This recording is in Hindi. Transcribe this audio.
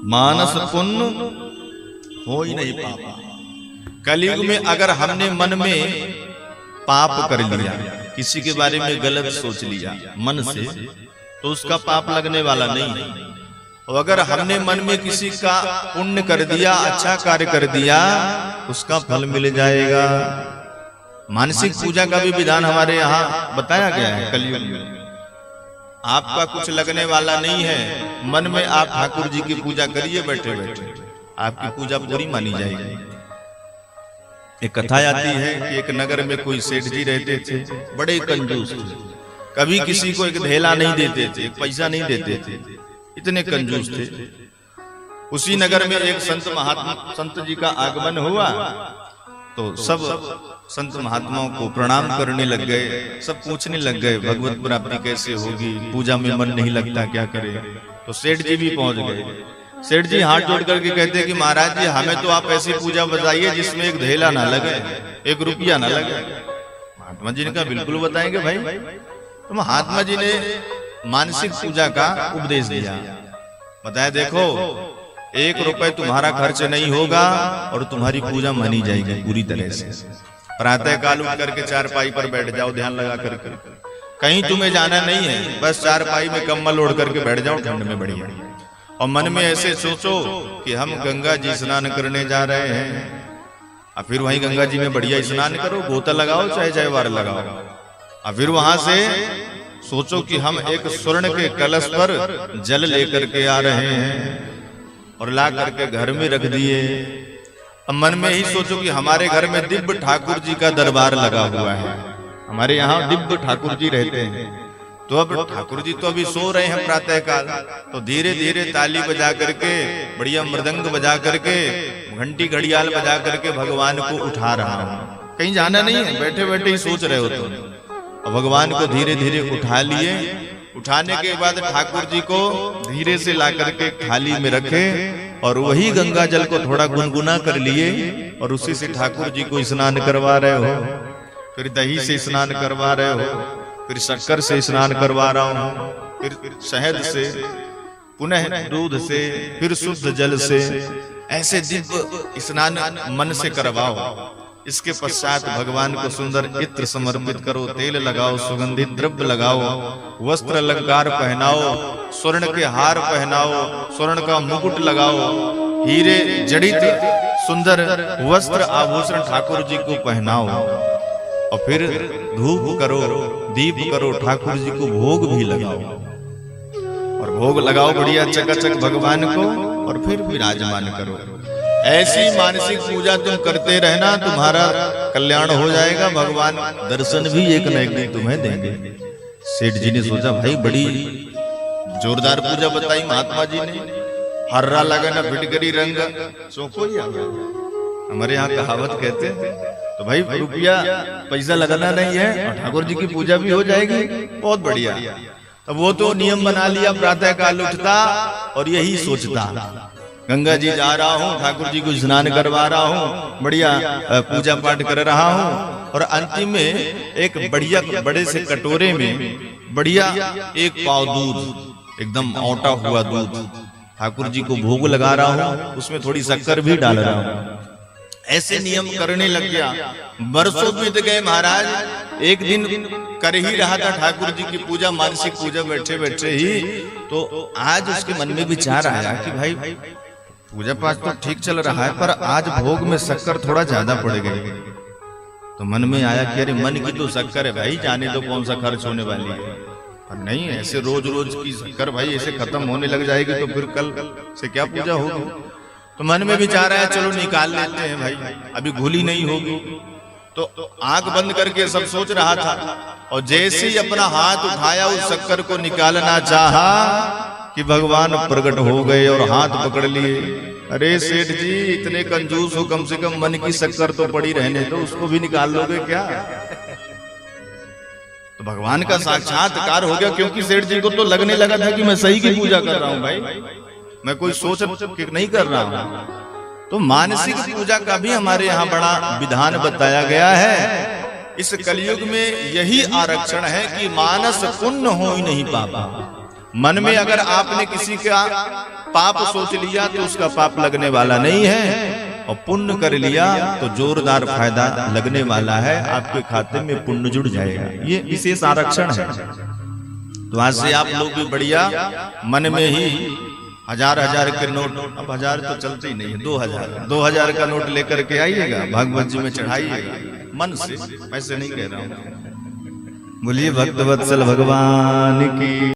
मानस पुण्य हो ही नहीं पापा। कलयुग में अगर हमने मन में पाप कर लिया, किसी के बारे में गलत सोच लिया मन से, तो उसका पाप लगने वाला नहीं है। और अगर हमने मन में किसी का पुण्य कर दिया, अच्छा कार्य कर दिया, उसका फल मिल जाएगा। मानसिक पूजा का भी विधान हमारे यहाँ बताया गया है। कलयुग में आपका कुछ लगने वाला नहीं है, मन में आप ठाकुर जी की पूजा करिए बैठे बैठे, आपकी पूजा पूरी मानी जाएगी। एक कथा आती है कि एक नगर में कोई सेठ जी रहते थे, बड़े कंजूस थे, कभी किसी को एक धेला नहीं देते थे, एक पैसा नहीं देते थे, इतने कंजूस थे। उसी नगर में एक संत जी का आगमन हुआ तो सब संत महात्माओं को प्रणाम करने लग गए, सब पूछने लग गए भगवत प्राप्ति कैसे होगी, पूजा में मन नहीं लगता, क्या करे। तो सेठ जी भी पहुंच गए। सेठ जी हाथ जोड़ करके कहते हैं कि महाराज जी, हमें तो आप ऐसी पूजा बताइए जिसमें एक धेला ना लगे, एक रुपया ना लगे। महात्मा जी ने कहा बिल्कुल बताएंगे भाई। तो महात्मा जी ने मानसिक पूजा का उपदेश दिया, बताया देखो 1 रुपए तुम्हारा खर्च नहीं होगा और तुम्हारी पूजा मानी जाएगी पूरी तरह से। प्रातः काल उठ करके चारपाई पर बैठ जाओ, ध्यान लगा करके, कहीं तुम्हें जाना नहीं है, बस चारपाई में कम्बल ओढ़ करके बैठ जाओ ठंड में बढ़िया। और मन में ऐसे सोचो कि हम गंगा जी स्नान करने जा रहे हैं, और फिर वहीं गंगा जी में बढ़िया स्नान करो, गोता लगाओ चाहे जयवार लगाओ, और फिर वहां से सोचो कि हम एक स्वर्ण के कलश पर जल लेकर के आ रहे हैं और ला करके घर में रख दिए। अब मन में ही सोचो कि हमारे घर में दिव्य ठाकुर जी का दरबार लगा हुआ है, हमारे यहाँ दिव्य ठाकुर जी रहते हैं। तो अब ठाकुर जी तो अभी सो रहे हैं प्रातः काल, तो धीरे धीरे ताली बजा करके, बढ़िया मृदंग बजा करके, घंटी घड़ियाल बजा करके भगवान को उठा रहा हूं। कहीं जाना नहीं है, बैठे बैठे ही सोच रहे हो तो। और भगवान को धीरे धीरे उठा लिए। उठाने के बाद ठाकुर जी को धीरे से ला करके थाली में रखे और वही गंगा जल को थोड़ा गुनगुना कर लिए और उसी से ठाकुर जी को स्नान करवा रहे हो। फिर दही से स्नान करवा रहे हो, फिर शक्कर से स्नान करवा रहा हूं, फिर शहद से, पुनः दूध से, फिर शुद्ध जल से, ऐसे दिव्य स्नान मन से करवाओ। इसके पश्चात भगवान को सुंदर इत्र समर्पित करो, तेल लगाओ, सुगंधित द्रव्य लगाओ, वस्त्र अलंकार पहनाओ, स्वर्ण के हार पहनाओ, स्वर्ण का मुकुट लगाओ, हीरे जड़ित सुंदर वस्त्र आभूषण ठाकुर जी को पहनाओ, और फिर धूप करो, दीप करो, ठाकुर जी को भोग भी लगाओ, और भोग लगाओ बढ़िया चकाचक भगवान को, और फिर विराजमान करो। ऐसी मानसिक पूजा तुम करते रहना, तुम्हारा कल्याण हो जाएगा, भगवान दर्शन भी एक न एक दिन तुम्हें देंगे। सेठ जी ने सोचा भाई बड़ी जोरदार पूजा बताई महात्मा जी ने, हर्रा लगना फिटकरी रंग सोको ही आ गया। हमारे यहाँ कहावत कहते हैं, तो भाई रुपया पैसा लगाना नहीं है और ठाकुर जी की पूजा भी हो जाएगी, बहुत बढ़िया। अब वो तो नियम बना लिया, प्रातः काल उठता और यही सोचता गंगा जी जा रहा हूँ, ठाकुर जी को स्नान करवा रहा हूँ, बढ़िया पूजा पाठ कर रहा हूँ, और अंतिम में एक बढ़िया बड़े से कटोरे में बढ़िया 1 पाव दूध, एकदम औटा हुआ दूध ठाकुर जी को भोग लगा रहा हूँ, उसमें थोड़ी शक्कर भी डाल रहा हूँ। ऐसे नियम करने लग गया। बरसों बीत गए महाराज। एक दिन कर ही रहा था ठाकुर जी की पूजा, मानसिक पूजा, बैठे बैठे ही, तो आज उसके मन में विचार आया कि भाई पूजा पाठ तो ठीक चल रहा है, पर आज भोग में शक्कर थोड़ा ज्यादा पड़ गई। तो मन में आया कि अरे मन की तो शक्कर है भाई, जाने दो कौन सा खर्च होने वाली है, पर नहीं ऐसे रोज रोज की शक्कर भाई ऐसे खत्म होने लग जाएगी तो फिर कल से क्या पूजा होगी। तो मन में विचार आया चलो निकाल लेते हैं भाई, अभी घुली नहीं होगी। तो आंख बंद करके सब सोच रहा था, और जैसे ही अपना हाथ उठाया उस शक्कर को निकालना चाहा कि भगवान प्रकट हो गए और हाथ पकड़ लिए। अरे सेठ जी इतने कंजूस हो, कम से कम मन की शक्कर तो पड़ी रहने दो, उसको भी निकाल लोगे क्या? तो भगवान का साक्षात्कार हो गया, क्योंकि सेठ जी को तो लगने लगा था कि मैं सही की पूजा कर रहा हूं भाई, मैं कोई सोच नहीं कर रहा हूं। तो मानसिक पूजा का भी हमारे यहाँ बड़ा विधान बताया गया है। इस कलयुग में यही आरक्षण है कि मानस पुण्य हो ही नहीं पापा। मन में अगर आपने किसी का पाप सोच लिया तो उसका पाप लगने वाला नहीं है, और पुण्य कर लिया तो जोरदार फायदा लगने वाला है, आपके खाते में पुण्य जुड़ जाएगा। ये विशेष आरक्षण है। तो आज से आप लोग भी बढ़िया मन में ही 1000 के नोट, अब 1000 तो चलते ही नहीं है, 2000 का नोट लेकर के आइएगा, भगवत जी में चढ़ाइएगा मन से, ऐसे नहीं कह रहा हूं। बोलिए भक्त वत्सल भगवान की।